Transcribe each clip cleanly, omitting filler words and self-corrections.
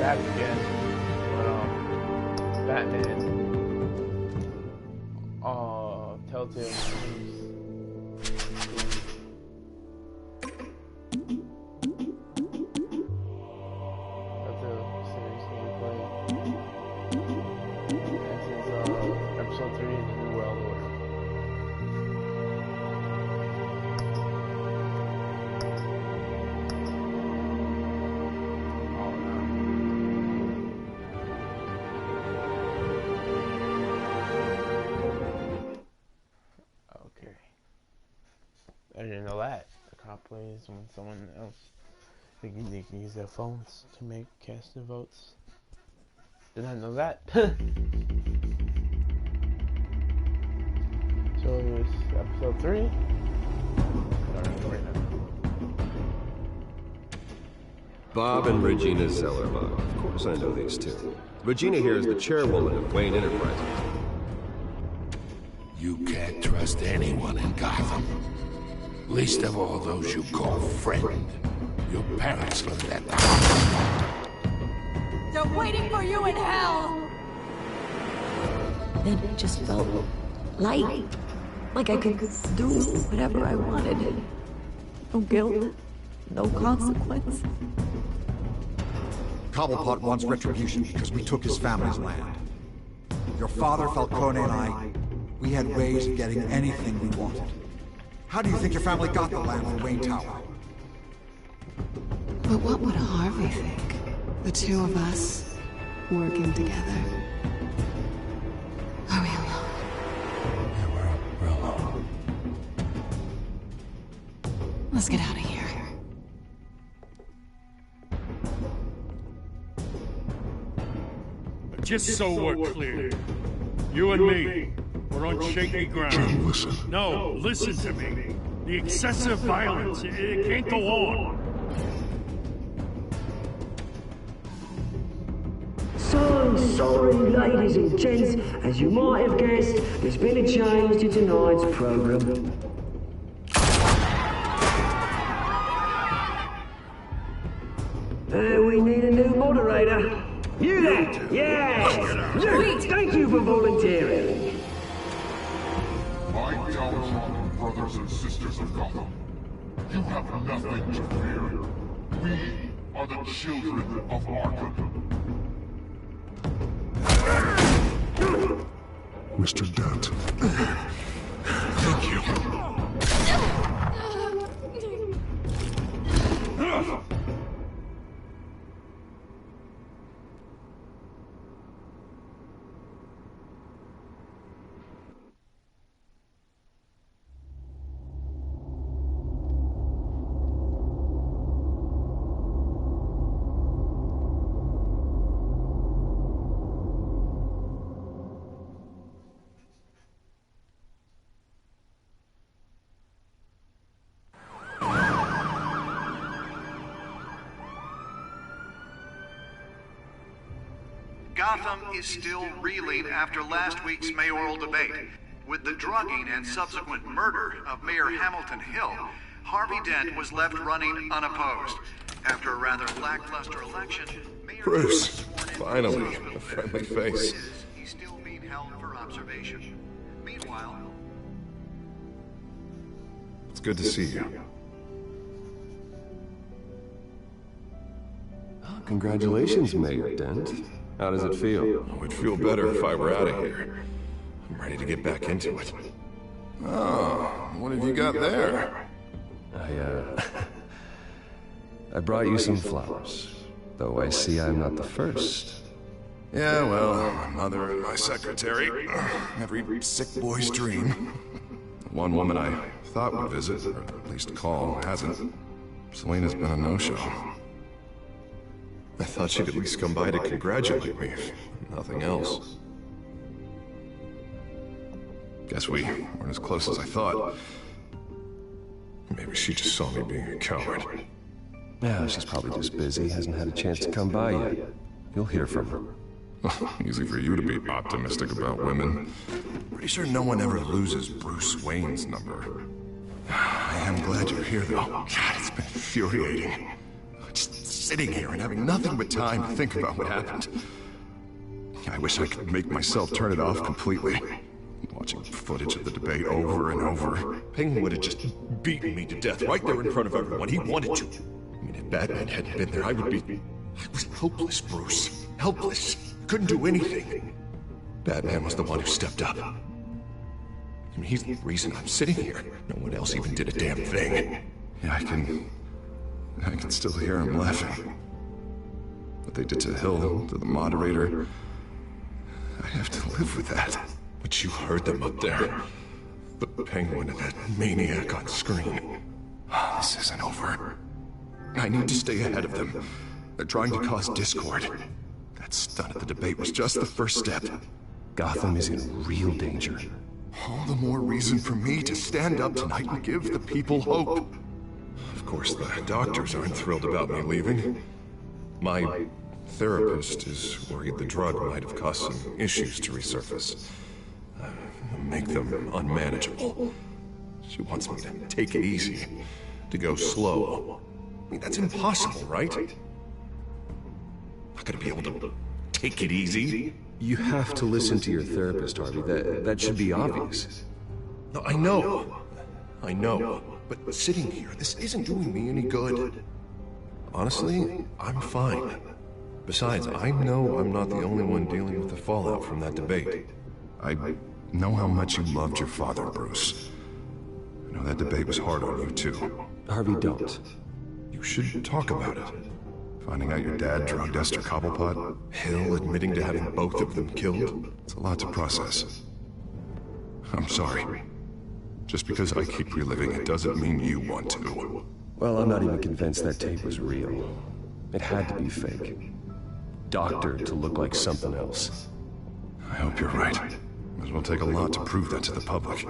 back again. Batman. Telltale Series. Telltale Series gameplay. This is episode 3 of the New World Order. I didn't know that. The cop plays when someone else they can use their phones to make casting votes. Did not know that. So here's episode 3. Starting right now. Bob and Regina Zellerbach. Of course I know these two. Regina here is the chairwoman of Wayne Enterprises. You can't trust anyone in Gotham. Least of all those you call friend. Your parents learned that. They're waiting for you in hell! Then it just felt light. Like I could do whatever I wanted. No guilt, no consequence. Cobblepot wants retribution because we took his family's land. Your father, Falcone, and I, we had ways of getting anything we wanted. How do you think your family got the land from Wayne Tower? But what would Harvey think? The two of us, working together. Are we alone? Yeah, we're alone. Let's get out of here. Just so we're clear, you and me, we're on shaky ground. Listen. No, listen to me. The excessive violence, it can't go on. So sorry, ladies and gents. As you might have guessed, there's been a change to tonight's program. We need a new moderator. You there? Yeah! Luke, thank you for volunteering. My downtrodden brothers and sisters of Gotham, you have nothing to fear. We are the children of Arkham. Mr. Dent. Thank you. Gotham is still reeling after last week's mayoral debate. With the drugging and subsequent murder of Mayor Hamilton Hill, Harvey Dent was left running unopposed. After a rather lackluster election, Mayor Bruce, finally, a friendly face. He's still being held for observation. Meanwhile, It's good to see you. Congratulations, Mayor Dent. How does it feel? It would feel better if I were out of here. I'm ready to get back into it. Oh, what have you got there? I brought you some flowers. Though I see I'm not the first. Yeah, well, my mother and my secretary. Every sick boy's dream. One woman I thought would visit, or at least call, hasn't. Selena's been a no-show. I thought she'd at least come by to congratulate me, if nothing else. Guess we weren't as close as I thought. Maybe she just saw me being a coward. Yeah, she's probably just busy, hasn't had a chance to come by yet. You'll hear from her. Easy for you to be optimistic about women. Pretty sure no one ever loses Bruce Wayne's number. I am glad you're here, though. God, it's been infuriating. Just sitting here and having nothing but time to think about what happened. I wish I could make myself turn it off completely. Watching footage of the debate over and over. Penguin would have just beaten me to death right there in front of everyone. He wanted to. I mean, if Batman hadn't been there, I was helpless, Bruce. Helpless. Couldn't do anything. Batman was the one who stepped up. I mean, he's the reason I'm sitting here. No one else even did a damn thing. Yeah, I can still hear him laughing. What they did to Hill, to the moderator, I have to live with that. But you heard them up there. The Penguin and that maniac on screen. This isn't over. I need to stay ahead of them. They're trying to cause discord. That stunt at the debate was just the first step. Gotham is in real danger. All the more reason for me to stand up tonight and give the people hope. Of course, the doctors aren't thrilled about me leaving. My therapist is worried the drug might have caused some issues to resurface. Make them unmanageable. She wants me to take it easy, to go slow. I mean, that's impossible, right? Not gonna be able to take it easy. You have to listen to your therapist, Harvey. That should be obvious. No, I know. But sitting here, this isn't doing me any good. Honestly, I'm fine. Besides, I know I'm not the only one dealing with the fallout from that debate. I know how much you loved your father, Bruce. I know that debate was hard on you, too. Harvey, don't. You should talk about it. Finding out your dad drugged Esther Cobblepot? Hill admitting to having both of them killed? It's a lot to process. I'm sorry. Just because I keep reliving it doesn't mean you want to. Well, I'm not even convinced that tape was real. It had to be fake. Doctored to look like something else. I hope you're right. It will take a lot to prove that to the public.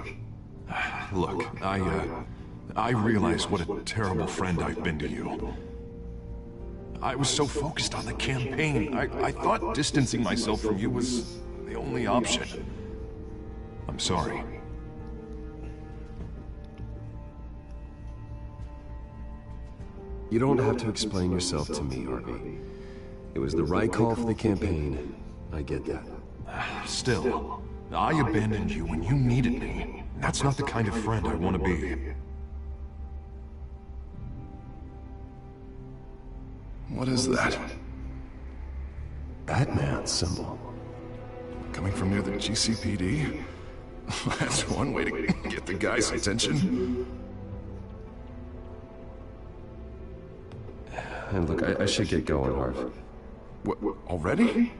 Look, I realize what a terrible friend I've been to you. I was so focused on the campaign. I thought distancing myself from you was the only option. I'm sorry. You don't have to explain yourself to me, Harvey. It was the right call for the campaign. I get that. Still, I abandoned you when you needed me. That's not the kind of friend I want to be. What is that? Batman symbol. Coming from near the GCPD? That's one way to get the guy's attention. And look, I should get going, Harv. What, already?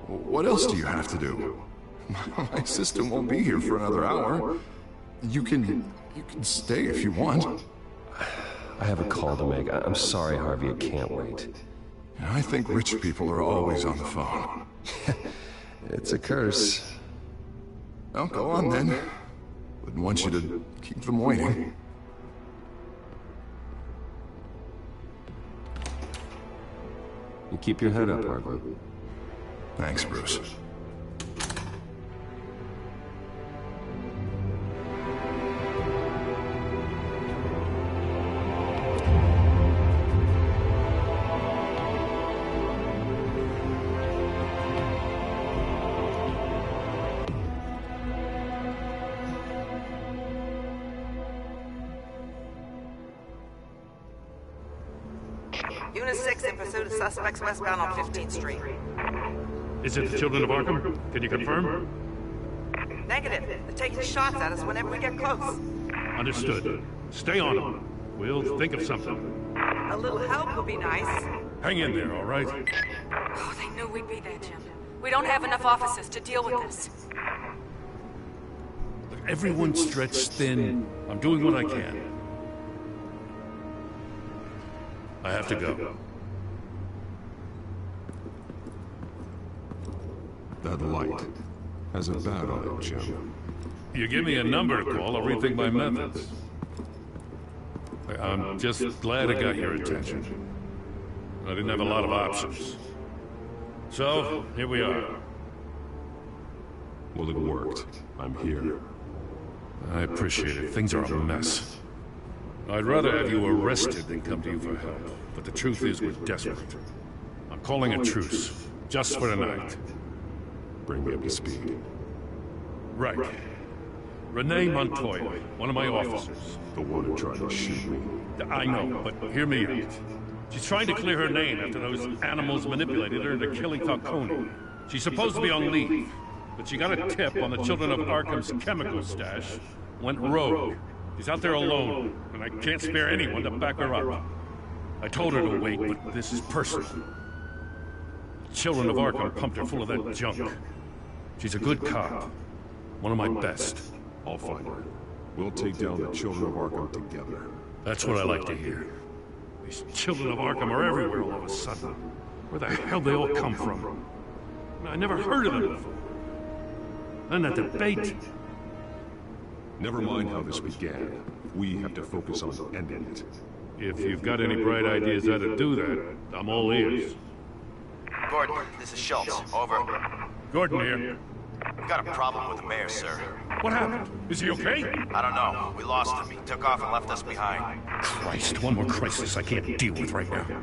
What else do you have to do? My assistant won't be here for another hour. You can stay if you want. I have a call to make. I'm sorry, Harvey, I can't wait. I think rich people are always on the phone. It's a curse. Well, go on then. Wouldn't want you to keep them waiting. You keep your head up, Harvey. Thanks, Bruce. Unit 6 in pursuit of suspects westbound on 15th Street. Is it the children of Arkham? Can you confirm? Negative. They're taking shots at us whenever we get close. Understood. Stay on them. We'll think of something. A little help would be nice. Hang in there, all right? Oh, they knew we'd be there, Jim. We don't have enough officers to deal with this. Look, everyone's stretched thin. I'm doing what I can. I have to go. That light has a bat on it, Jim. You give me a number to call, I'll rethink my methods. I'm just glad I got your attention. I didn't have a lot of options. So, here we are. Well, it worked. I'm here. I appreciate it. Things are a mess. I'd rather have you arrested than come to you for help. But the truth is, we're desperate. I'm calling a truce, just for tonight. Bring me up to speed. Right. Renee Montoya, one of my officers. The one who tried to shoot me. I know, but hear me out. She's trying to clear her name after those animals manipulated her into killing Falcone. She's supposed to be on leave, but she got a tip on the Children of Arkham's chemical stash, went rogue. She's out there alone, and I can't spare anyone to back her up. I told her to wait, but this is personal. The Children of Arkham pumped her full of that junk. She's a good cop. One of my best. I'll find her. We'll take down the Children of Arkham together. That's what I like to hear. These Children of Arkham are everywhere all of a sudden. Where the hell they all come from? I never heard of them before. And that debate. Never mind how this began. We have to focus on ending it. If you've got any bright ideas how to do that, I'm all ears. Gordon, this is Schultz. Over. Gordon here. We've got a problem with the mayor, sir. What happened? Is he okay? I don't know. We lost him. He took off and left us behind. Christ, one more crisis I can't deal with right now.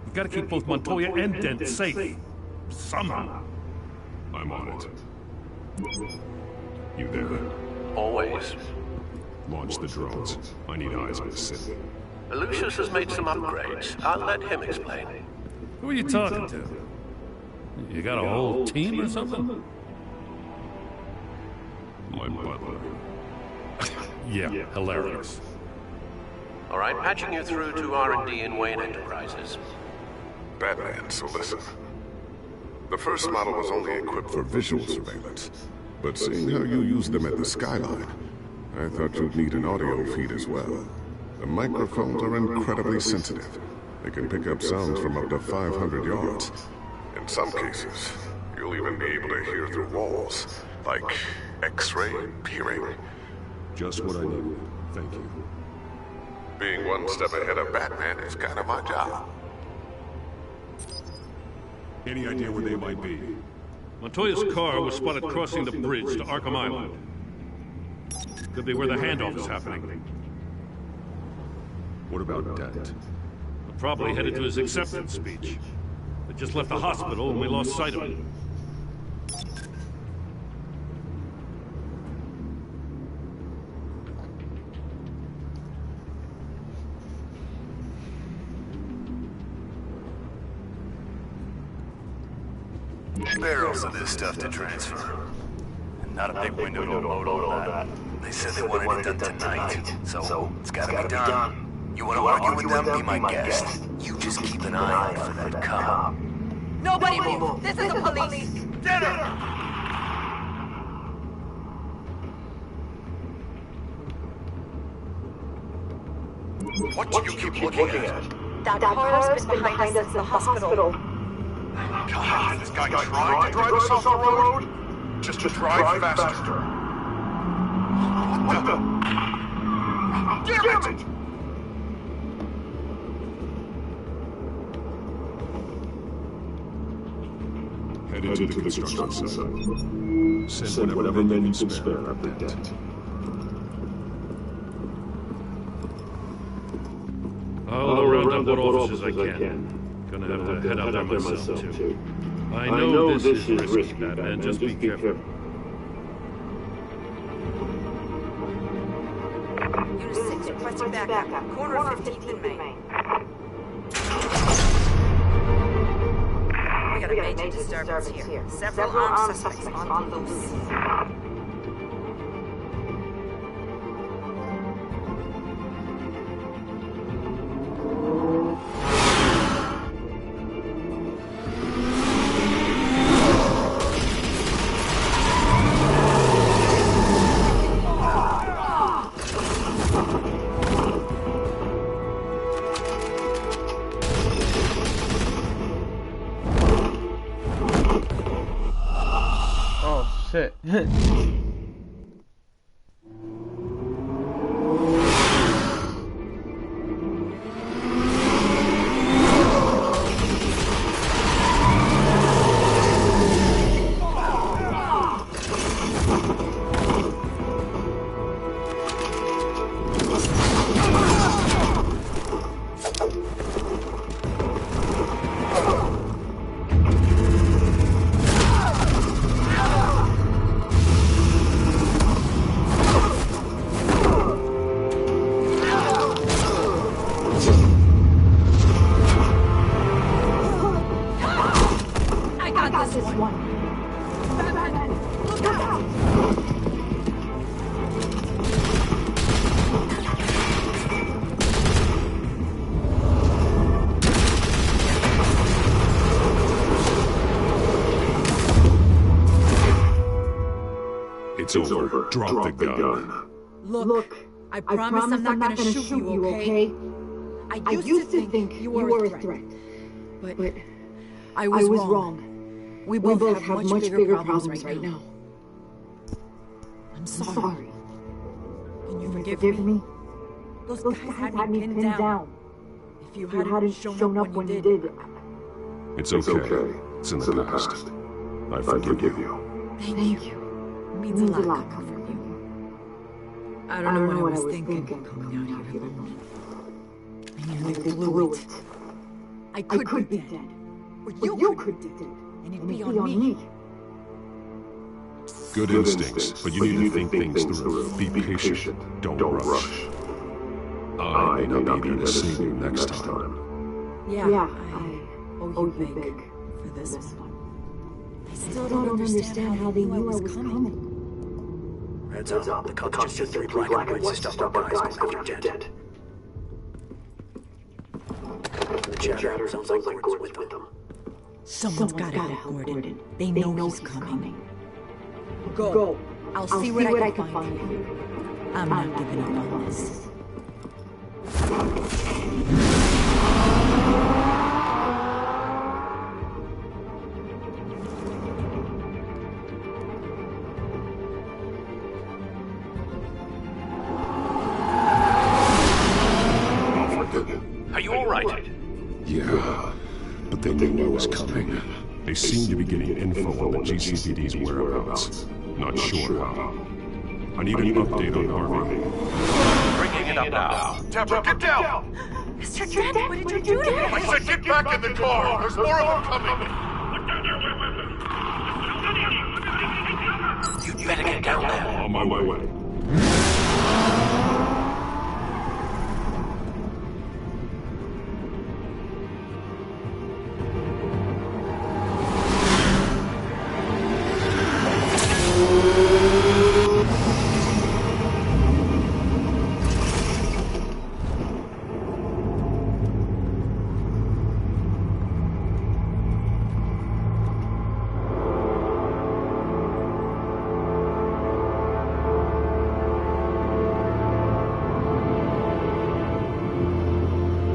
We've got to keep both Montoya and Dent safe. Somehow. I'm on it. You there? Always. Launch the drones. I need eyes on the city. Lucius has made some upgrades. I'll let him explain. Who are you talking to? You got a whole team or something? My butler. Yeah, hilarious. All right, patching you through to R&D in Wayne Enterprises. Batman, so listen. The first model was only equipped for visual surveillance, but seeing how you use them at the skyline, I thought you'd need an audio feed as well. The microphones are incredibly sensitive. They can pick up sounds from up to 500 yards. In some cases, you'll even be able to hear through walls, like X-ray peering. Just what I needed. Thank you. Being one step ahead of Batman is kind of my job. Any idea where they might be? Montoya's car was spotted crossing the bridge to Arkham Island. Could be where the handoff is happening. What about Dent? Probably headed to his acceptance speech. They just left the hospital and we lost sight of him. Barrels of this stuff to transfer. And not a big window to unload all that. They said they wanted it done tonight, so it's gotta be done. You wanna argue with them? Be my guest. You just keep an eye out for that cop. Nobody move! This is the police! Dinner! What do you keep looking at? That car's been behind us in the hospital. God, this guy tried to drive us off the road? Just to drive faster. What the? Damn it! Headed to the construction site. Send whatever men you can spare up the Dent. I'll round up what officers I can. Gonna have to head out there myself, too. I know this is risky, Batman. Just be careful. Unit 6, requesting backup. Corner of 15th and Main. We got a major disturbance here. Several armed suspects on the loose. Shit. one. Batman! Look out! It's over. Drop the gun. Look, I promise I'm not gonna shoot you, okay? I used to think you were a threat. But I was wrong. We both have much bigger problems right now. I'm sorry. Can you forgive me? Those guys had me pinned down. If you hadn't shown up when you did... It's okay. It's in the past. I forgive you. Thank you. It means a lot coming from you. I don't know what I was thinking coming out here alone. I nearly blew it. I could be dead. Or you could be dead. And it'd be on me. Good instincts, but you need to think things through. Be patient. Don't rush. I may not be there to save you next time. Yeah, I owe you big for this one. I still don't understand how they knew I was coming. Heads up, the cops just did 3 black and white stuff on guys before you're dead. The chatter sounds like Gordon's with them. Someone's gotta help Gordon. They know he's coming. Go. I'll see what I can find you. I'm not giving up on this. Are you all right? Yeah, but they knew I was coming. They seem to be getting info on the GCPD's whereabouts. Not sure how. I need an update on Harvey. Bringing it up now. Deborah, get down! Mr. Dent, what did you do to him? I said get back in the car! There's more of them coming! You'd better get down there. On my way.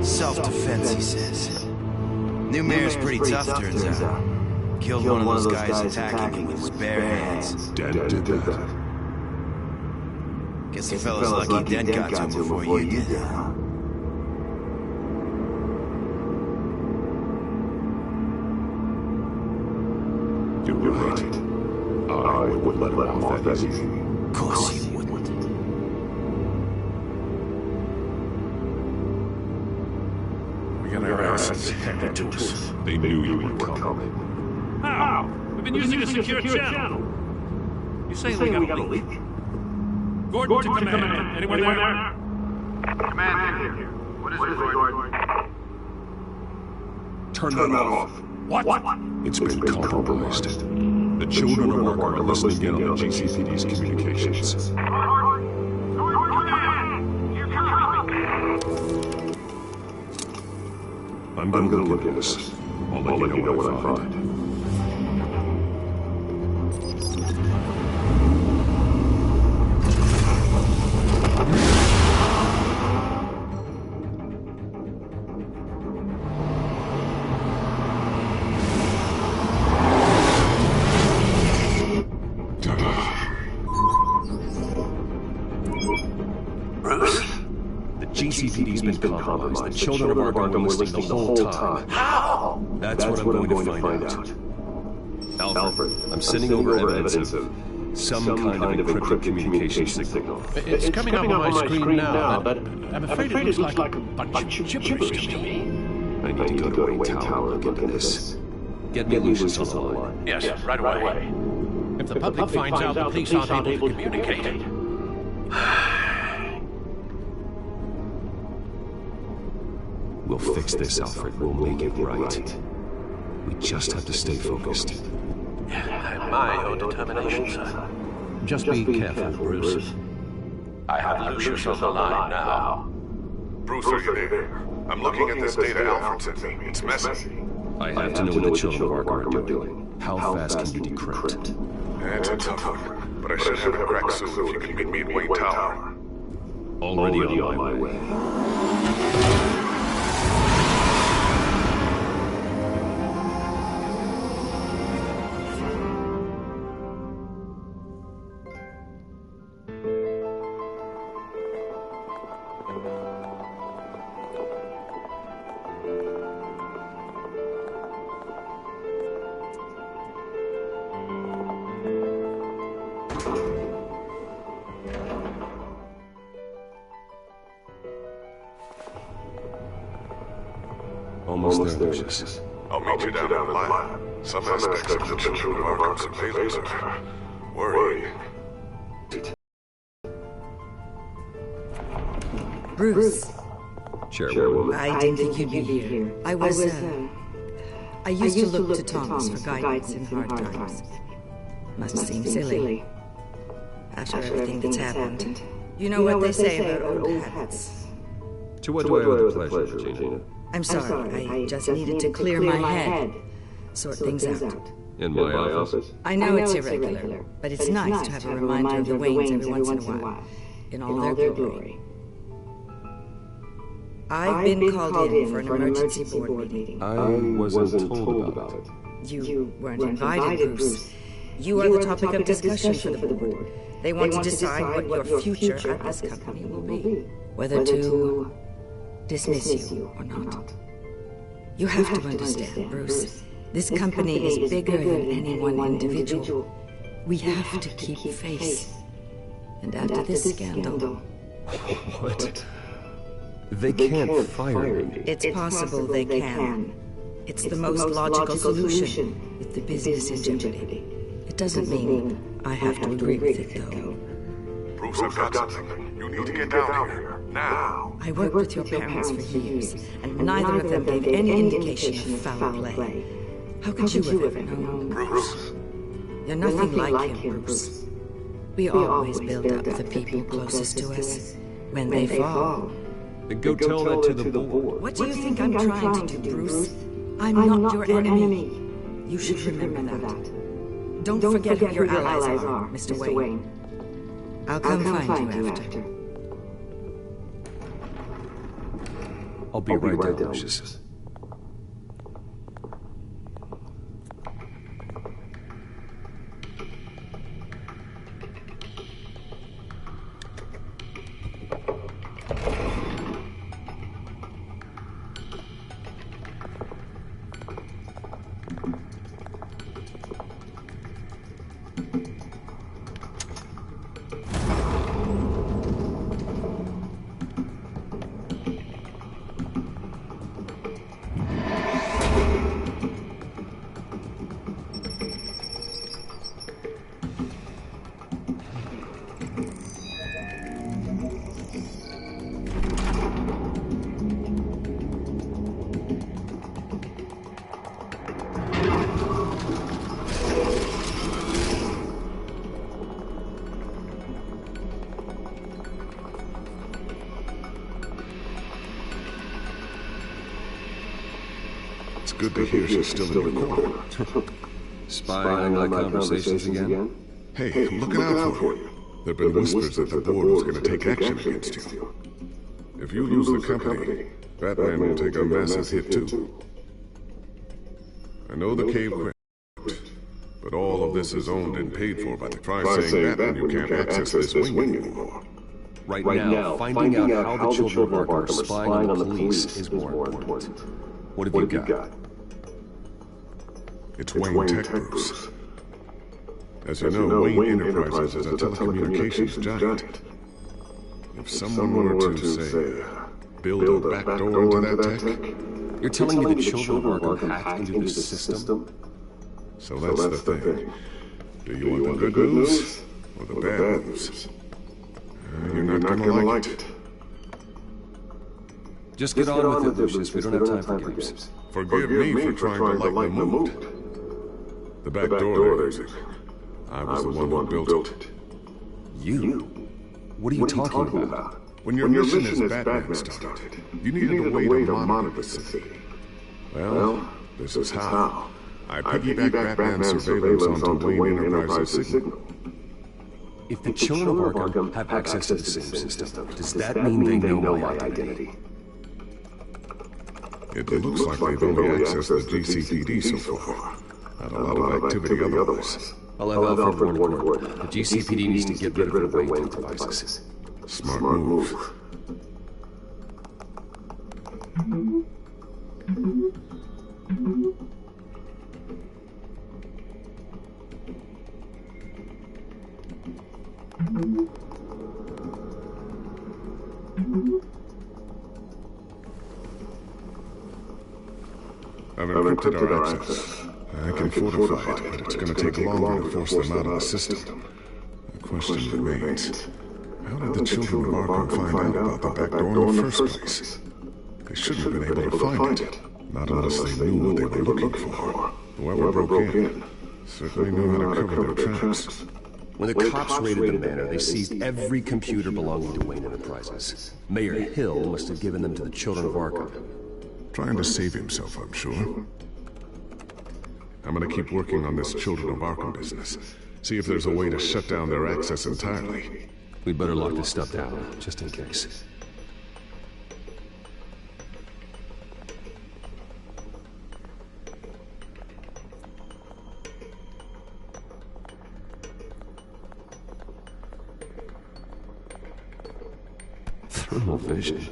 Self-defense, he says. New mayor's pretty tough, turns out. Killed one of those guys attacking him with his bare hands. Dent did that. Guess the fella's lucky Dent got to him before you did. You're right. I wouldn't let him off that easy. Of course you wouldn't. We got our asses handed to us. They knew you were coming. How? We've been using a secure channel. You saying we got a leak? Gordon to command. Anyone there? Command here. What is it, Gordon? Turn that off. What? It's been compromised. The children of work are listening in on the GCPD's communications. I'm gonna look at this. I'll let you know what I find. GCPD's been compromised. The children of Arkham were listening the whole time. How? That's what I'm going to find out. Alfred, I'm sending over evidence of some kind of encrypted communication signal. It's coming up on my screen now, but I'm afraid it looks like a bunch of gibberish to me. I need to go to Wayne Tower and look into this. Get me Lucius on the line. Yes, right away. If the public finds out the police aren't able to communicate... We'll fix this, Alfred. We'll make it right. We just have to stay focused. I admire your determination, sir. Just be careful, Bruce. I have Lucius on the line now. Bruce, are you there? I'm looking at this data Alfred sent me. It's messy. I have to know what the children of Arkham are doing. How fast can you decrypt? That's a tough one, but I should have it cracked soon if you can meet me at Wayne Tower. Already on my way. Almost there, Lucius. I'll meet you down in the lab. Some aspects of the children of Arkham's surveillance are worrying. Bruce. Chairwoman. I didn't think you'd be here. I used to look to Thomas for guidance in hard times. Must seem silly. After everything that's happened. You know what they say about old habits. To what do I owe the pleasure, Regina? I'm sorry, I just needed to clear my head. Sort things out. In my office? I know it's irregular, but it's nice to have a reminder of the Waynes every once in a while. In all their glory. I've been called in for an emergency board meeting. I wasn't told about it. You weren't invited, Bruce. You are the topic of discussion for the board. They want to decide what your future at this company will be. Whether to dismiss you or not. You have to understand, Bruce. This company is bigger than any one individual. We have to keep face. And after this scandal... What? They can't fire me. It's possible they can. It's the most logical solution with the business in jeopardy. It doesn't mean I have to agree with it, though. Bruce, I've got something. You need to get down here. Now. I worked with your parents for years, and neither of them gave any indication of foul play. How could you have ever known? Bruce. You're nothing like him, Bruce. We always build up the people closest to us. When they fall... Go tell that to the board. What do you think I'm trying to do, Bruce? I'm not your enemy. You should remember that. Don't forget who your allies are, Mr. Wayne. I'll come find you after. I'll be right down, Lucius. Good to hear she's still in your corner. Spying on my conversations again? Hey, I'm looking out for you. There have been whispers that the board was going to take action against you. If you lose the company, Batman will take a massive hit too. I know the cave crashed, but all of this is owned and paid for by the... Try saying that when you can't access this wing anymore. Right now, finding out how the children of Arkham are spying on the police is more important. What have you got? It's Wayne Tech, Bruce. As you know, Wayne Enterprises is a telecommunications giant. If someone were to, say, build a backdoor into that tech... You're telling me the children of Arkham hacked into this system? So that's the thing. Do you want the good news or the bad news? You're not gonna like it. Just get on with it, Lucius. We don't have time for games. Forgive me for trying to lighten the mood. The back door they're using. I was the one who built it. You? What are you talking about? When your mission as Batman started, you needed a way to monitor the city. Well, this is how. I piggybacked Batman's surveillance onto Wayne Enterprises' signal. If the children of Arkham have access to the same system, does that mean they know my identity? It looks like they've only accessed the GCPD so far. Not a lot of activity otherwise. I'll have Alfred warn Gordon. The GCPD needs to get rid of the Wayne devices. Smart move. I've encrypted our access. I can fortify it, but it's going to take longer to force them out of the system. The question remains, how did the children of Arkham find out about the back door in the first place? They shouldn't have been able to find it, not unless they knew what they were looking for. Whoever broke in certainly knew how to cover their tracks. When the cops raided the manor, they seized every computer belonging to Wayne Enterprises. Mayor Hill must have given them to the children of Arkham. Trying to save himself, I'm sure. I'm gonna keep working on this Children of Arkham business. See if there's a way to shut down their access entirely. We'd better lock this stuff down, just in case. Thermal vision.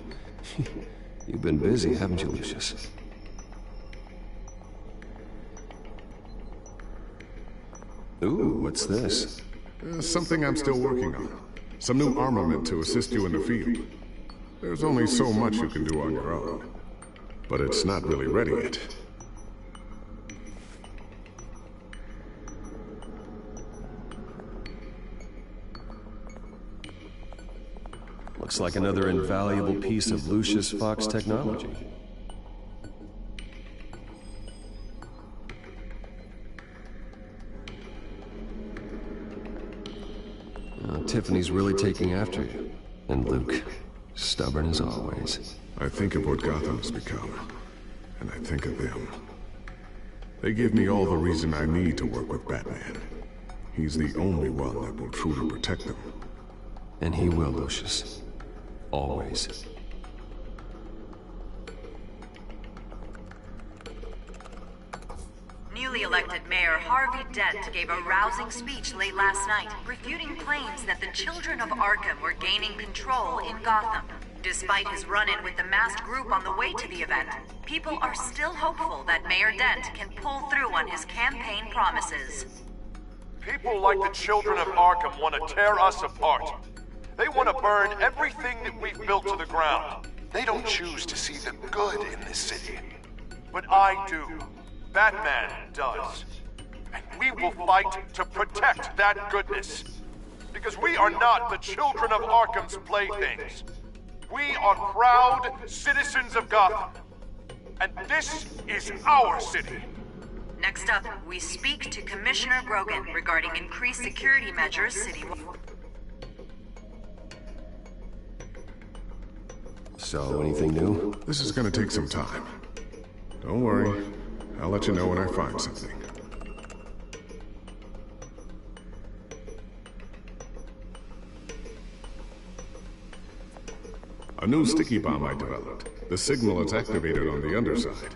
You've been busy, haven't you, Lucius? Ooh, what's this? Something I'm still working on. Some new armament to assist you in the field. There's only so much you can do on your own. But it's not really ready yet. Looks like another invaluable piece of Lucius Fox technology. Tiffany's really taking after you. And Luke, stubborn as always. I think of what Gotham has become, and I think of them. They give me all the reason I need to work with Batman. He's the only one that will truly protect them. And he will, Lucius. Always. Newly elected Mayor Harvey Dent gave a rousing speech late last night, refuting claims that the children of Arkham were gaining control in Gotham. Despite his run-in with the masked group on the way to the event, people are still hopeful that Mayor Dent can pull through on his campaign promises. People like the children of Arkham want to tear us apart. They want to burn everything that we've built to the ground. They don't choose to see the good in this city. But I do. Batman does. And we will fight to protect that goodness. Because we are not the children of Arkham's playthings. We are proud citizens of Gotham. And this is our city. Next up, we speak to Commissioner Grogan regarding increased security measures citywide. So, anything new? This is gonna take some time. Don't worry. I'll let you know when I find something. A new sticky bomb I developed. The signal is activated on the underside.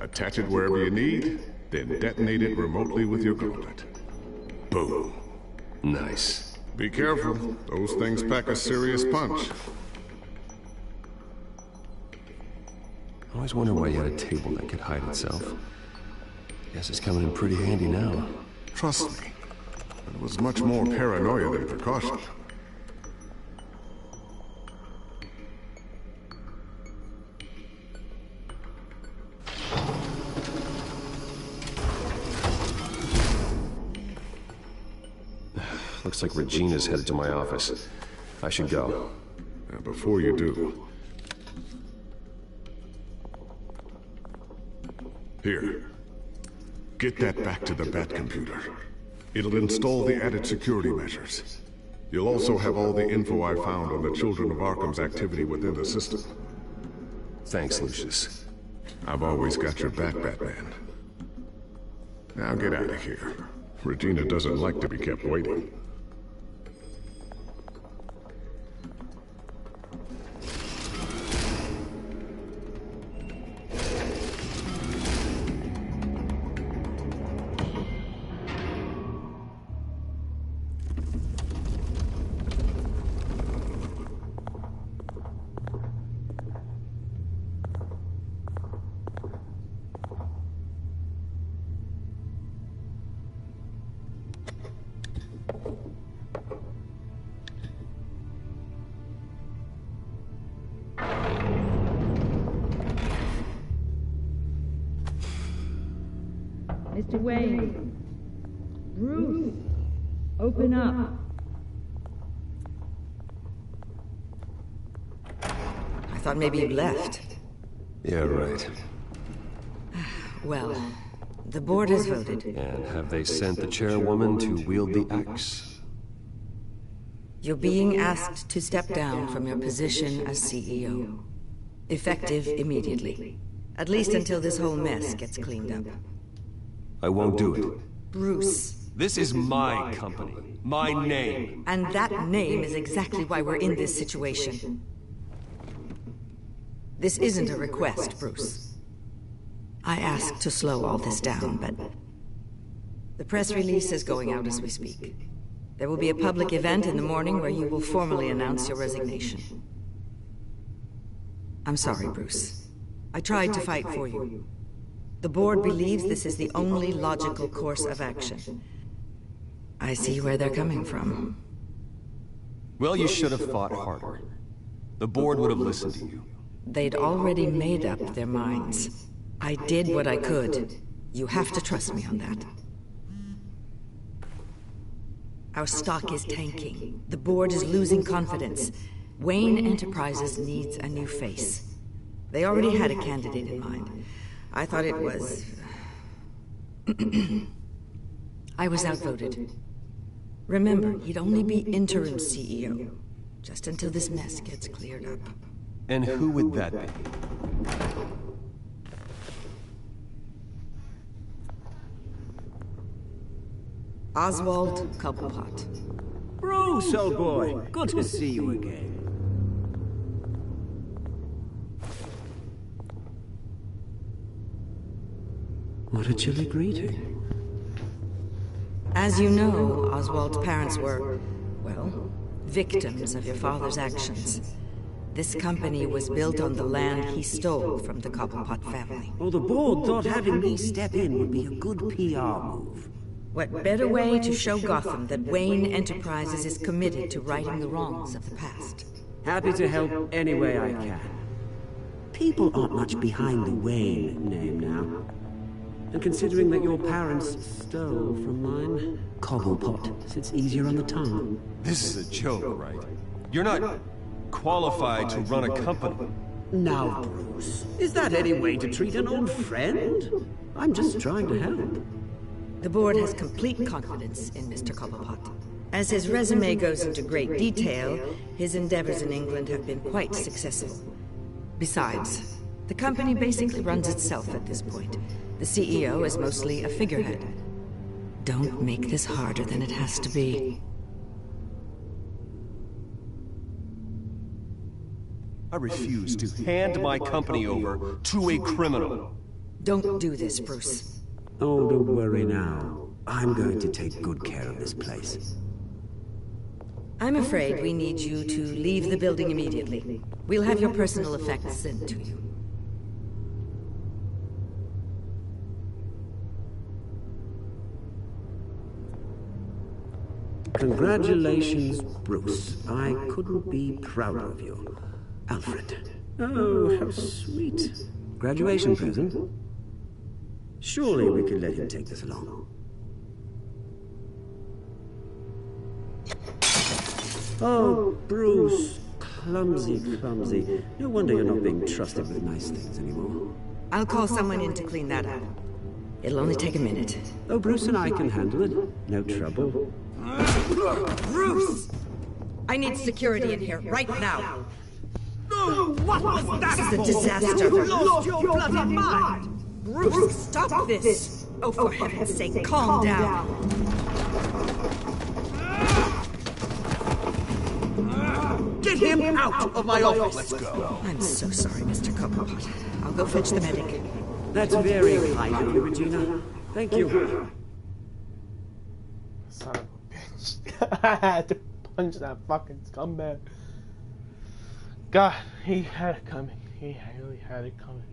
Attach it wherever you need, then detonate it remotely with your gauntlet. Boom. Nice. Be careful. Those things pack a serious punch. I always wondered why you had a table that could hide itself. Guess it's coming in pretty handy now. Trust me. It was much more paranoia than precaution. Looks like Regina's headed to my office. I should go. Now, before you do... Here. Get that back to the Bat computer. It'll install the added security measures. You'll also have all the info I found on the Children of Arkham's activity within the system. Thanks, Lucius. I've always got your back, Batman. Now get out of here. Regina doesn't like to be kept waiting. Mr. Wayne. Bruce. Open up. I thought maybe you'd left. Yeah, right. Well, the board has voted. And have they sent the chairwoman to wield the axe? You're being asked to step down from your position as CEO. Effective immediately. At least until this whole mess gets cleaned up. I won't do it. Bruce. This is my company. My name. And that name is exactly why we're in this situation. This isn't a request, Bruce. I asked to slow all this down, but the press release is going out as we speak. There will be a public event in the morning where you will formally announce your resignation. I'm sorry, Bruce. I tried to fight for you. The board believes this is the only logical course of action. I see where they're coming from. Well, you should have fought harder. The board would have listened to you. They'd already made up their minds. I did what I could. You have to trust me on that. Our stock is tanking. The board is losing confidence. Wayne Enterprises needs a new face. They already had a candidate in mind. I thought it was... I was outvoted. Remember, he'd only be interim CEO, just until this mess gets cleared up. And who would that be? Oswald Cobblepot. Bruce, old boy. Good to see you again. What a chilly greeting. As you know, Oswald's parents were, well, victims of your father's actions. This company was built on the land he stole from the Cobblepot family. Well, the board thought having me step in would be a good PR move. What better way to show Gotham that Wayne Enterprises is committed to righting the wrongs of the past? Happy to help any way I can. People aren't much behind the Wayne name now. And considering that your parents stole from mine, Cobblepot sits easier on the tongue. This is a joke, right? You're not qualified to run a company. Now, Bruce, is that any way to treat an old friend? I'm just trying to help. The board has complete confidence in Mr. Cobblepot. As his resume goes into great detail, his endeavors in England have been quite successful. Besides, the company basically runs itself at this point. The CEO is mostly a figurehead. Don't make this harder than it has to be. I refuse to hand my company over to a criminal. Don't do this, Bruce. Oh, don't worry now. I'm going to take good care of this place. I'm afraid we need you to leave the building immediately. We'll have your personal effects sent to you. Congratulations, Bruce. I couldn't be prouder of you. Alfred. Oh, how sweet. Graduation present? Surely we could let him take this along. Oh, Bruce. Clumsy, clumsy. No wonder you're not being trusted with nice things anymore. I'll call someone in to clean that up. It'll only take a minute. Oh, Bruce and I can handle it. No trouble. Bruce! I need security in here, right now. What was that? This is a disaster. You lost your bloody mind! Bruce, stop this! Oh, for heaven's sake, calm down. Get him out of my office! Let's go. I'm so sorry, Mr. Cobblepot. I'll go fetch the medic. That's very kind of you, Regina. Thank you. Son of a bitch. I had to punch that fucking scumbag. God, he had it coming. He really had it coming.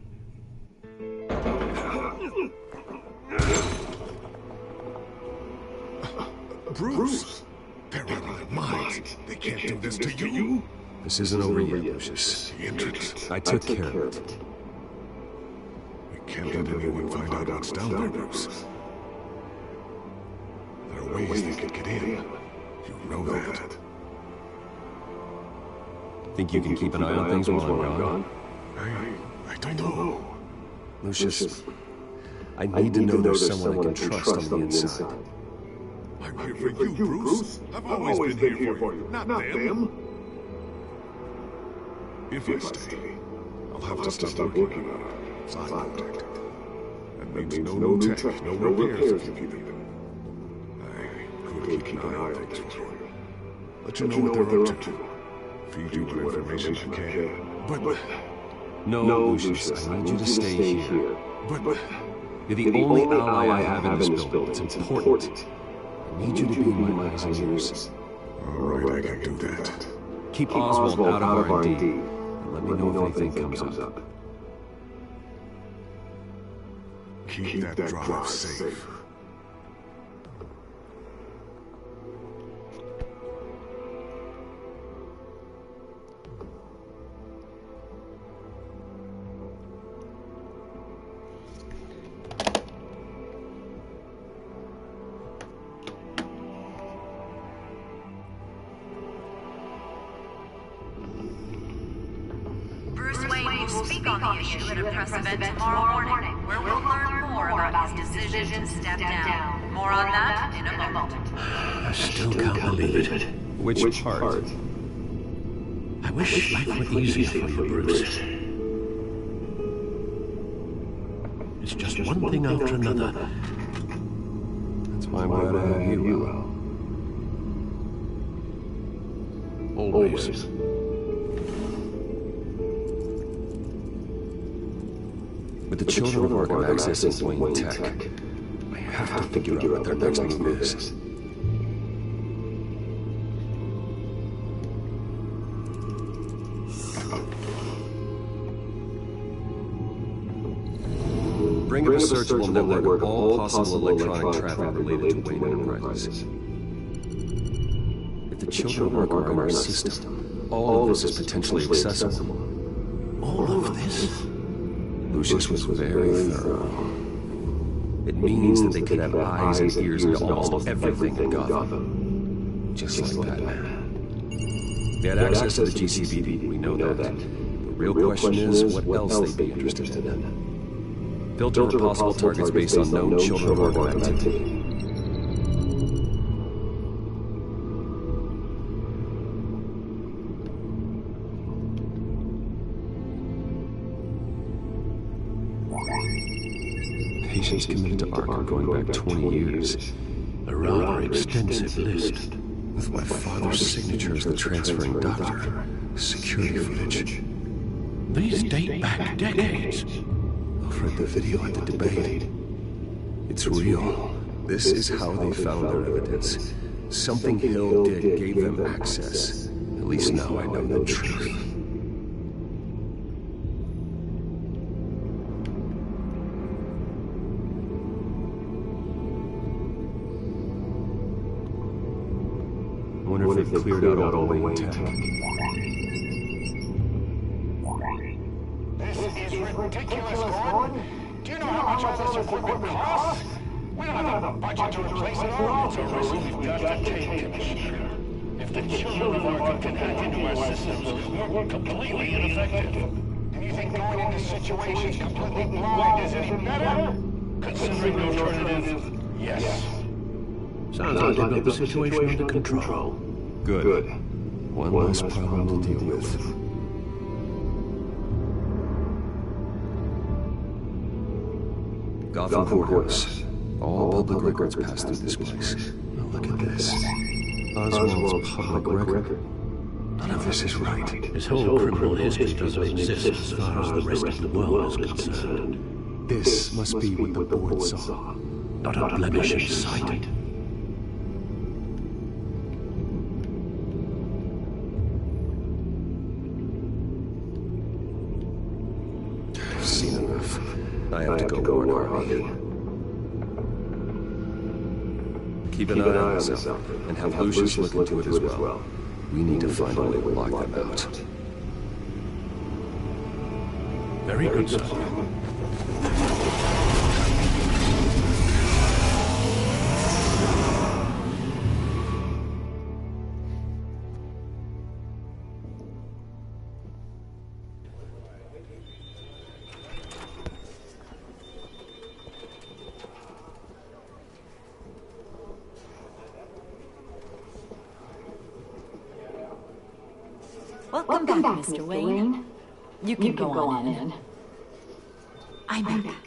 Bruce! They're out of their minds. They can't do this to you. This isn't over yet, Lucius. The entrance. I took care of it. We can't let anyone find out what's down there, Bruce. There are ways they could get in. You know that. Think you can keep an eye on things while I'm gone? I don't know. Lucius, I need to know there's someone I can trust on the inside. I'm here for you, Bruce. I've always been here for you, not them. If I stay, I'll have to stop working on it. I'm protected. That means no tech, no repairs if you need them. I could keep an eye on things for you. Let you know what they're up to. Feed you what information I can. But... No, Lucius, I need you to stay here. But... You're the only ally I have in this building. It's important. I need you to be in my eyes and ears. All right, I can do that. Keep Oswald out of R&D. And let me know if anything comes up. Keep that drive safe. Speak on the issue at a press event tomorrow morning, where we'll learn more about his decision to step down. More on that in a moment. I still can't believe it. Which part? I wish life were easier for you, Bruce. It's just one thing after another. That's why I'm glad I have you, Al. Always. With the children of Arkham accessing Wayne Tech, I have to figure out what their next move is. Bring up a searchable network of all possible electronic traffic related to Wayne Enterprises. If the children of Arkham are in our system, all of this is potentially accessible. All of this? Lucius was very thorough. It means that they could have eyes and ears into almost everything in Gotham. Just like Batman. They had access to the GCPD, we know that. The real question is what else they'd be interested in. Filter for possible targets based on known children of Arkham activity. Patients committed to Arkham going back 20 years. A rather extensive list. With my father's signature as the transferring doctor. Security footage. These date back decades. I've read the video at the debate. It's real. This is how they found their evidence. Something Hill did gave them access. At least now I know the truth. I wonder if they've cleared out all the Wayne Tech. This is ridiculous, Gordon. Do you know how much all this equipment costs? We don't have the budget to replace it all. It's a risk we've got to take, Commissioner. If the children of Arkham can hack into our systems, we're completely ineffective. And you think going into situations completely blind is any better? Considering the alternative, yes. Sounds like they've got the situation under control. Good. One less problem to deal with. Gotham Courthouse. All public records pass through this place. Now look at this. Oswald's public record. None of this is right. His whole criminal history doesn't exist as far as the rest of the world is concerned. This must be what the board saw. Not a blemish in sight. I've seen enough. I have to go warn Harvey. Keep an eye on this and have Lucius look into it as well. We need to find a way to lock them out. Very good, sir. Welcome back, Mr. Wayne. You can go on in. I'm back.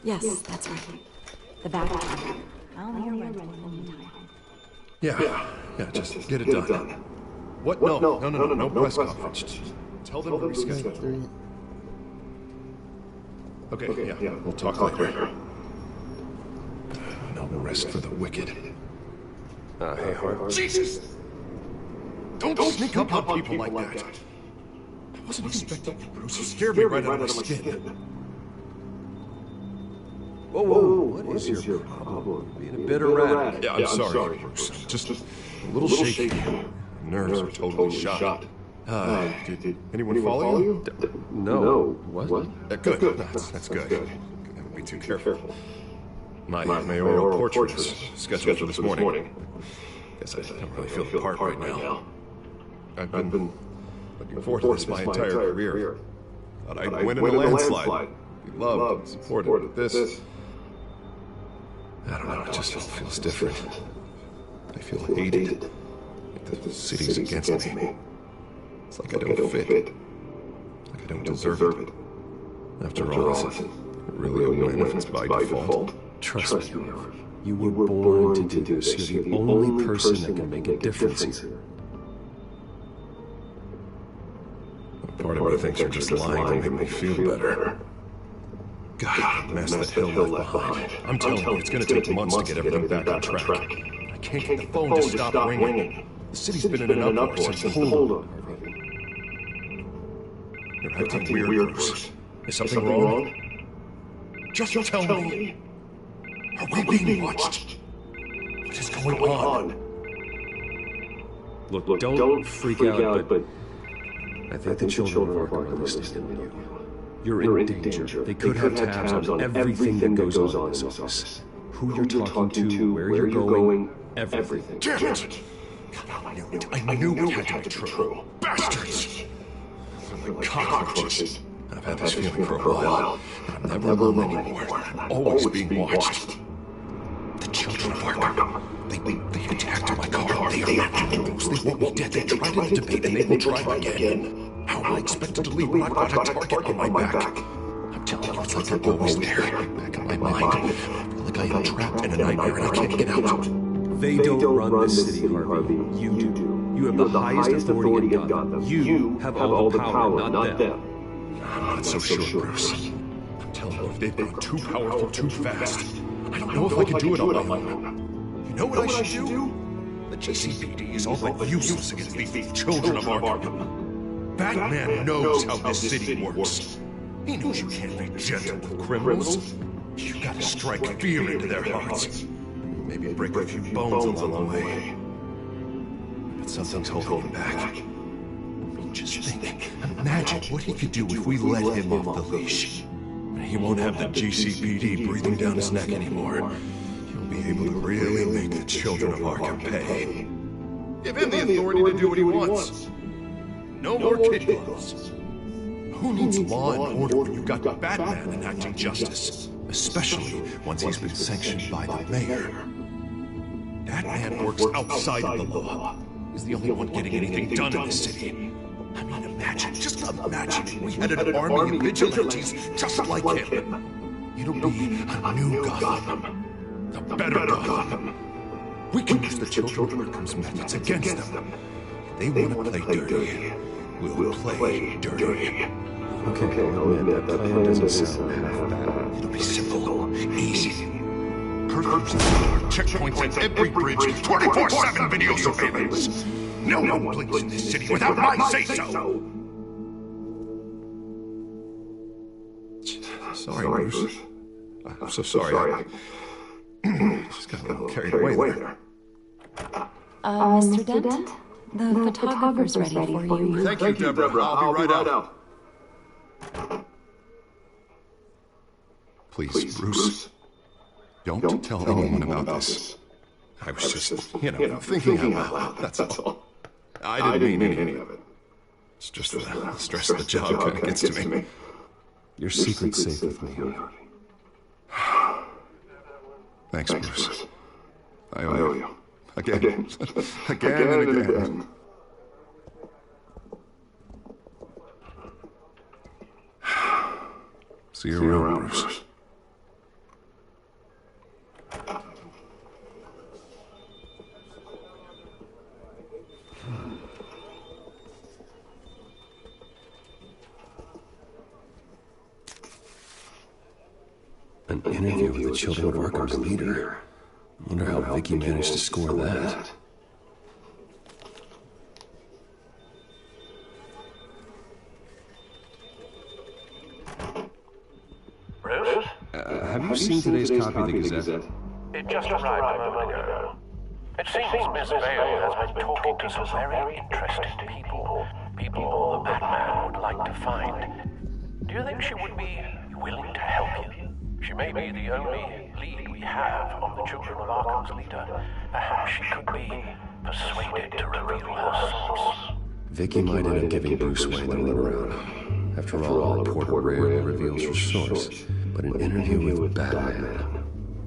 Yes, that's right. The back door. I'll be ready any time. Yeah, just get it done. What? No press conference. Tell them to reschedule. Okay, yeah, we'll talk later. No rest for the wicked. Hey, Hart. Jesus! Don't sneak up on people like that. I wasn't expecting you, Bruce. You scared me right out of my skin. Whoa, what is your problem? Being a bit erratic. Yeah, I'm sorry, Bruce. Just a little shaky. Nerves are totally shot. Did anyone follow you? No. What? Good. That's good. Never be too careful. My mayoral portrait is scheduled for this morning. Guess I don't really feel the part right now. I've been looking forward to this my entire career. Thought I'd win in a landslide. Be loved and supported. This... I don't know, it just feels different. I feel hated. Like the city's against me. It's like I don't fit. Like I don't deserve it. After all, is it really a win if it's by default? Trust me, you were born to do this. You're the only person that can make a difference here. Part of me thinks you're just lying to make me feel better. God, the mess that Hill left behind. I'm telling you, it's gonna take months to get everything back on track. I can't get the phone to stop ringing. The city's been in an uproar since the holdup. You're acting weird, Bruce. Is something wrong? Just tell me. Are we being watched? What is going on? Look, don't freak out, but I think the children of Arkham are listening to you. You're in danger. They could have tabs on everything that goes on in this office. Who you're talking to, where you're going, everything. Damn it! I knew it had to be true. Bastards! They're like cockroaches. I've had this feeling for a while. I'm never alone anymore. I'm always being watched. The children of Arkham. They attacked my car. They are those. They want me dead. They tried to debate and they will try again. How am I expected to leave when I've got a target on my back? I'm telling you, it's like they're always there, back in my mind. I feel like I am trapped in a nightmare and I can't get out. They don't run this city, Harvey. You do. You have the highest authority in Gotham. You have all the power, not them. I'm not so sure, Bruce. I'm telling you, if they've gone too powerful too fast, I don't know if I can do it on my own. You know what I should do? The GCPD is all but useless against these children of Arkham. Batman knows how this city works. He knows you can't be gentle with criminals. You gotta strike fear into their hearts. Maybe break a few bones along the way. But something's holding him back. Just think, imagine what he could do if we let him off the leash. He won't have the GCPD breathing down his neck anymore. He'll be able to really make the children of Arkham pay. Give him the authority to do what he wants. No more kid gloves. Who needs law and order when you've got Batman enacting justice? Especially once he's been sanctioned by the mayor. That man works outside of the law. He's the only one getting anything done in this city. I mean, imagine, just imagine if we had an army of vigilantes just like him. It'll be a new Gotham. A better Gotham. We can use the children of Arkham's methods against them. If they want to play dirty, we'll play dirty. Okay, I'll admit that plan doesn't sound half bad. It'll be simple, easy. Perkins checkpoints at every bridge, 24/7 video surveillance. No one blinks in this city without my say-so. Sorry, Bruce. I'm so sorry. I just got a little carried away there. Mr. Dent? The photographer's ready for you. Thank you, Deborah. I'll be right out. Please, Bruce. Don't tell anyone about this. I was just, thinking out loud, that's all. I didn't mean any of it. It's just the stress of the job kind of gets to me. Your secret's safe with me. Thanks, Bruce. I owe you. Again. Again and again. See you around, Bruce. An interview with the children of Arkham's leader. I wonder how Vicky managed to score that. Bruce? Have you seen today's copy of the Gazette? It just arrived a moment ago. It seems Miss Vale has been talking to some very interesting people. People the Batman would like to find. Do you think she would be willing to help you? She may be the only lead we have on the children of Arkham's leader. Perhaps she could be persuaded to reveal her source. Vicky might end up giving Bruce away the runaround. After all, Porter rarely reveals her source. But an interview with Batman,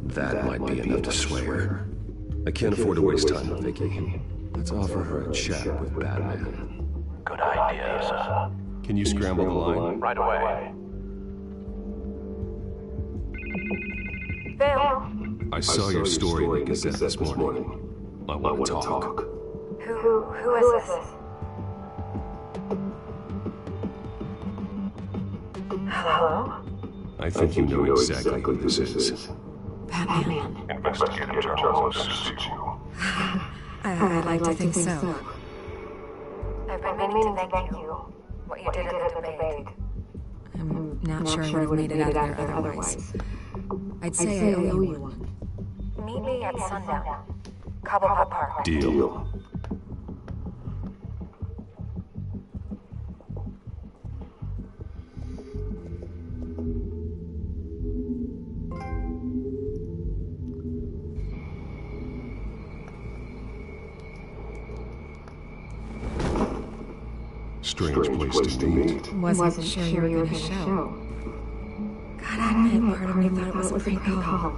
that might be enough to sway her. I can't afford to waste time with Vicky. Let's offer her a chat with Batman. Good idea, sir. Can you scramble the line? Right away. Vale. I saw your story in the Gazette this morning. I want to talk. Who is this? Hello? I think you know exactly who this is. Batman. Investigative journalist suits you. I'd like to think so. I've been meaning to thank you. What you did in the debate. I'm not sure I would have made it out there otherwise. I'd say I owe you one. Meet me at sundown. Cobblepot Park. Deal. Strange place to meet. Wasn't sure you were gonna show. God, I admit, part of me thought it was a prank call.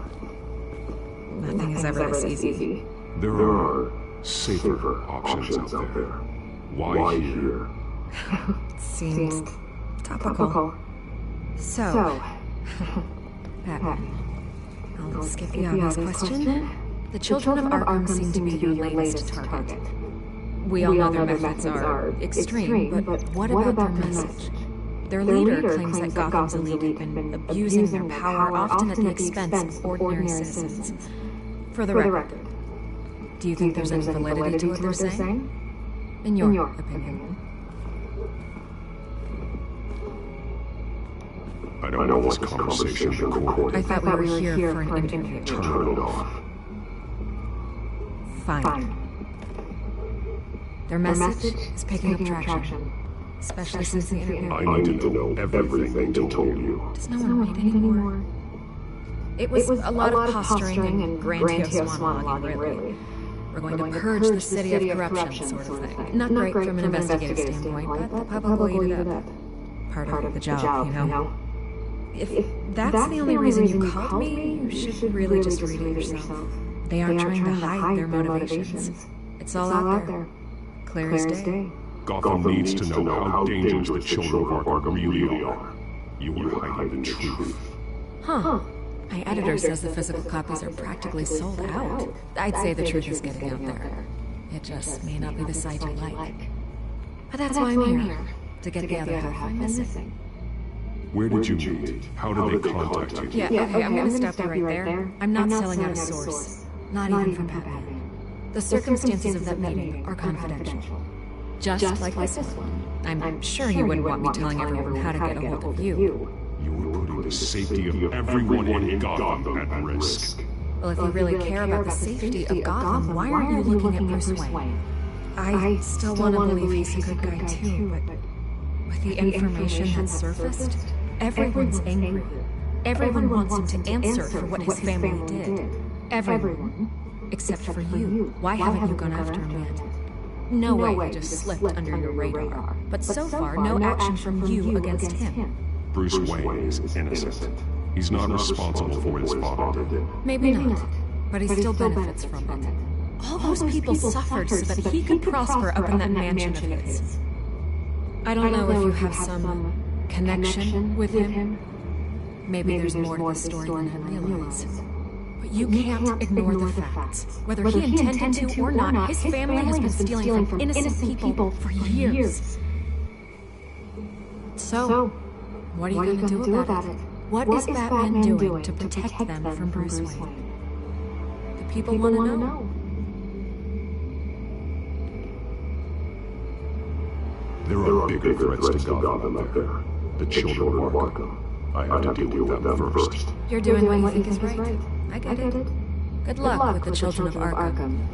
Nothing is ever this easy. There are safer options out there. Why here? Seems topical. So, Batman, I'll skip the obvious question. The children of Arkham seem to be your latest target. We all know their methods are extreme, but what about their message? Their leader claims that Gotham's elite have been abusing their power, often at the expense of ordinary citizens. For the record, do you think there's any validity to what they're saying? In your opinion? I don't want this conversation recorded. I thought we were here for an interview. Turn it off. Fine. Their message is picking up traction. Especially since the interview. I need to know everything they told you. Does no one read anymore? It was a lot of posturing and grandiose monologuing, really. We're going to purge the city of corruption, sort of thing. Not great from an investigative standpoint, but the public will eat it up. Part of the job, you know? If that's the only reason you called me, you should really just read it yourself. They aren't trying to hide their motivations. It's all out there. Clear as day. Gotham needs to know how dangerous the children of Arkham really are. You are hiding the truth. Huh. My editor says the physical copies are practically sold out. I'd say the truth is getting out there. It just may not be the side you like. But that's why I'm here. To get the other half I'm missing. Where did you meet? How did they contact you? Yeah, okay, I'm gonna stop you right there. I'm not selling out a source. Not even from Batman. The circumstances of that meeting are confidential. Just like this one. I'm sure you wouldn't want me telling everyone how to get a hold of you. You were putting the safety of everyone in Gotham at risk. Well, if you really care about the safety of Gotham, why are you looking at Bruce Wayne? I still want to believe he's a good guy too, but with the information that surfaced, everyone's angry. Everyone wants him to answer for what his family did. Everyone. Except for you. Why haven't you gone after him yet? No way he just slipped under your radar. But so far, no action from you against him. Bruce Wayne is innocent. He's not responsible for what his father did. Maybe not, but he still benefits from it. All those people suffered so that he could prosper up in that mansion of his. I don't know if you have some connection with him. Maybe there's more to the story than I realize. But you can't ignore the facts. Whether he intended to or not, his family has been stealing from innocent people for years. So, what are you going to do about it? What is Batman doing to protect them from Bruce Wayne? The people want to know. There are bigger threats to Gotham out there. The children of Arkham. I have to deal with them first. You're doing what you think is right. I get it. Good luck with the children of Arkham.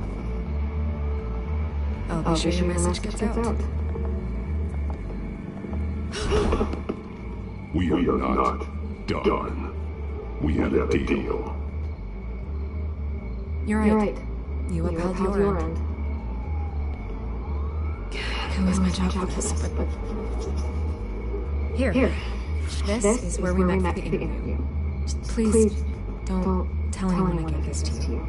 I'll be sure your message gets out. We are not done. We had a deal. You're right. You upheld your end. I could lose my job for this, but... Here. This is where we met for the interview. Just please don't tell anyone I gave this to you.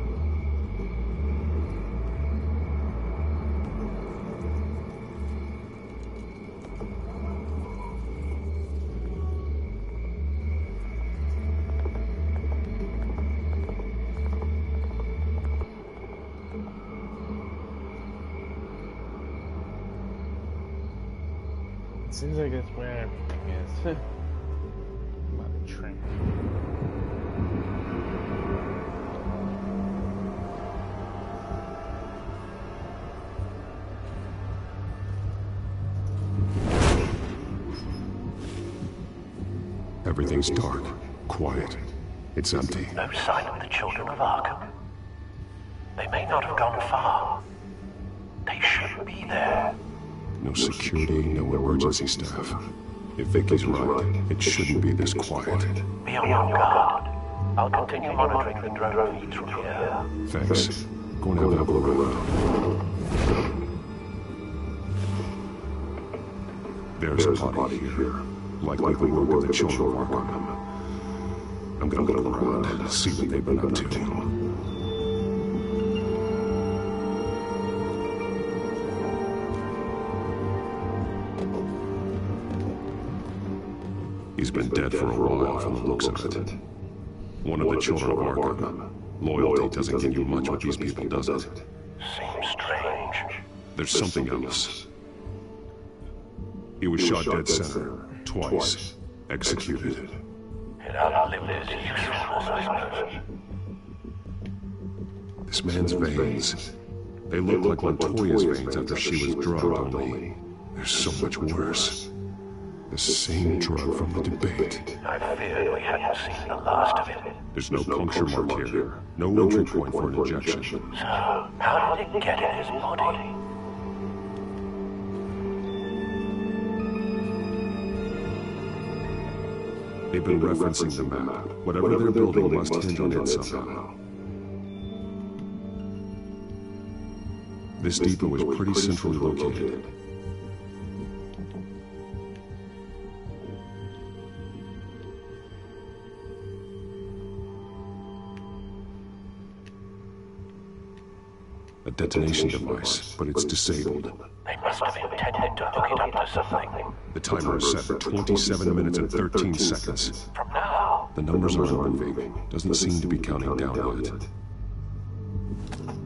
Seems like that's where everything is. I'm on a train. Everything's dark, quiet. It's empty. No sign of the children of Arkham. They may not have gone far. They should be there. No security, no emergency staff. If Vicky's right, it shouldn't be this quiet. Be on your guard. I'll continue monitoring the drone feeds from here. Thanks. Go and have a look around. There's a body here. Likely the work of the children of Arkham. I'm gonna look around and see what they've been up to. He's been dead for a while from the looks of it. One of the children of Arkham. Loyalty doesn't get you much with these people, does it? Seems strange. There's something else. He was shot dead center, twice, executed. It outlived his usefulness, I suppose. This man's veins, they look like Montoya's veins after she was drugged, only they're so much worse. The same drug from the debate. I feared we hadn't seen the last of it. There's no puncture mark here. No entry point for an injection. So, how did it get in his body? They've been referencing the map. Whatever they're building must hinge on it somehow. This depot is pretty centrally located. A detonation device, but it's disabled. They must have intended to hook it up to something. The timer is set for 27 minutes and 13 seconds. From now. The numbers aren't moving. Doesn't seem to be counting down yet.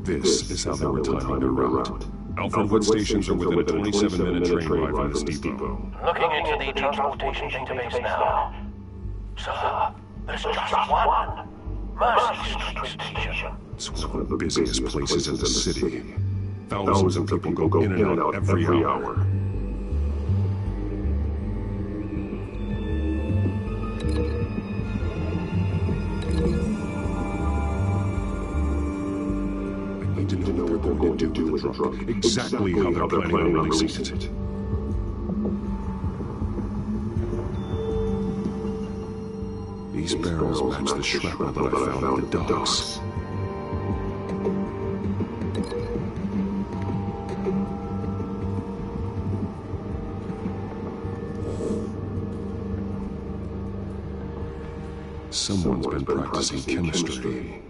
This is how they were timing their route. Alfredwood stations are within a 27-minute train ride from this depot. Looking into the transportation database now. Sir, there's just one. Mercy Street Station. It's one of the busiest places in the city. Thousands of people go in and out every hour. I need to know what they're going to do with the drug. Exactly how they're planning on releasing it. These barrels match the shrapnel that I found at the docks. Someone's been practicing chemistry.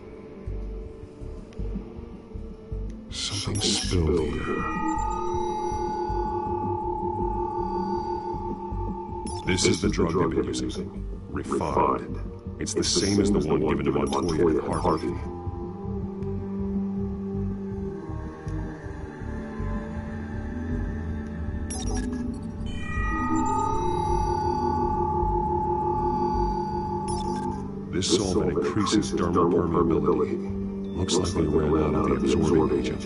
Something spilled here. This is the drug they've been using. Refined. It's the same as the one given to Montoya and Harvey. This solvent increases dermal permeability. Looks like they ran out of the absorbing agent.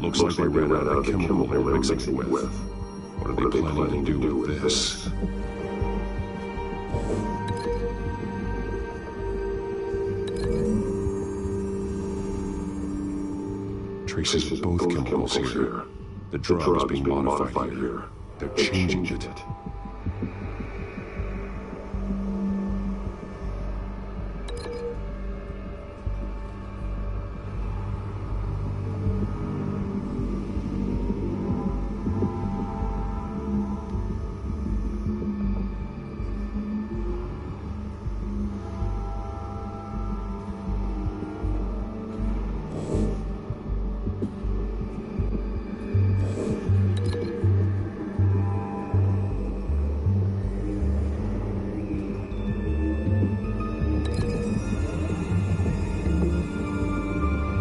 Looks like they ran out of the chemical they were mixing it with. What are they planning to do with this? Traces of both chemicals here. The drug is being modified here. They're changing it.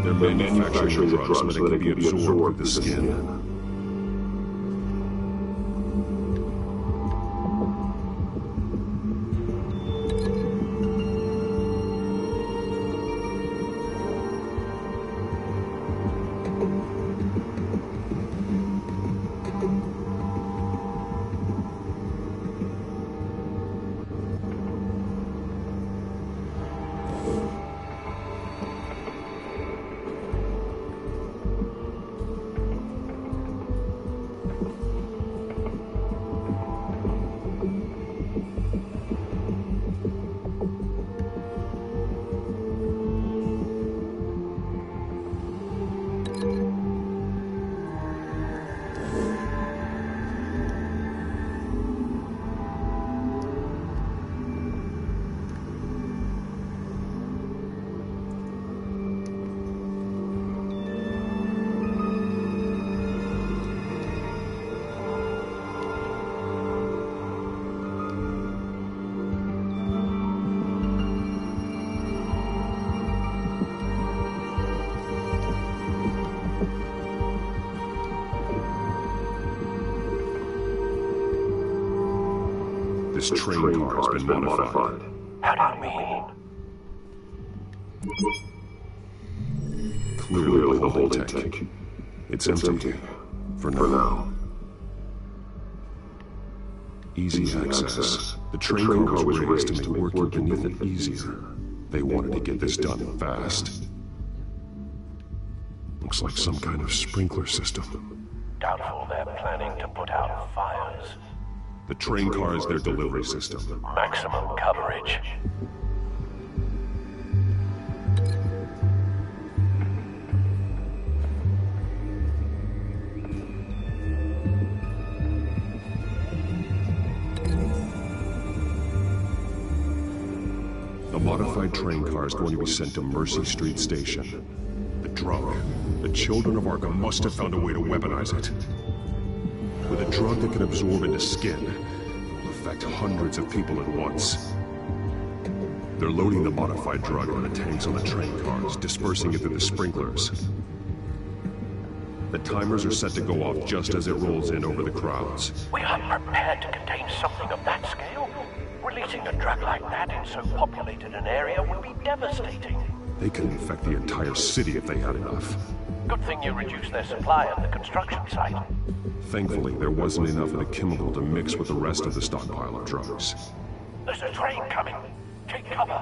They're manufacturing the drug so that it can be absorbed through the skin. This train car has been modified. How do you mean? Clearly the holding tank. It's empty. For now. Easy access. The train car was raised to make working beneath it easier. They wanted to get this done fast. Looks like some kind of sprinkler system. Doubtful they're planning to put out fires. The train car is their delivery system. Maximum coverage. modified train car is going to be sent to Mercy Street Station. The drug. The children of Arkham must have found a way to weaponize it. With a drug that can absorb into skin, it will affect hundreds of people at once. They're loading the modified drug on the tanks on the train cars, dispersing it through the sprinklers. The timers are set to go off just as it rolls in over the crowds. We aren't prepared to contain something of that scale. Releasing a drug like that in so populated an area would be devastating. They could infect the entire city if they had enough. Good thing you reduced their supply at the construction site. Thankfully, there wasn't enough of the chemical to mix with the rest of the stockpile of drugs. There's a train coming. Take cover.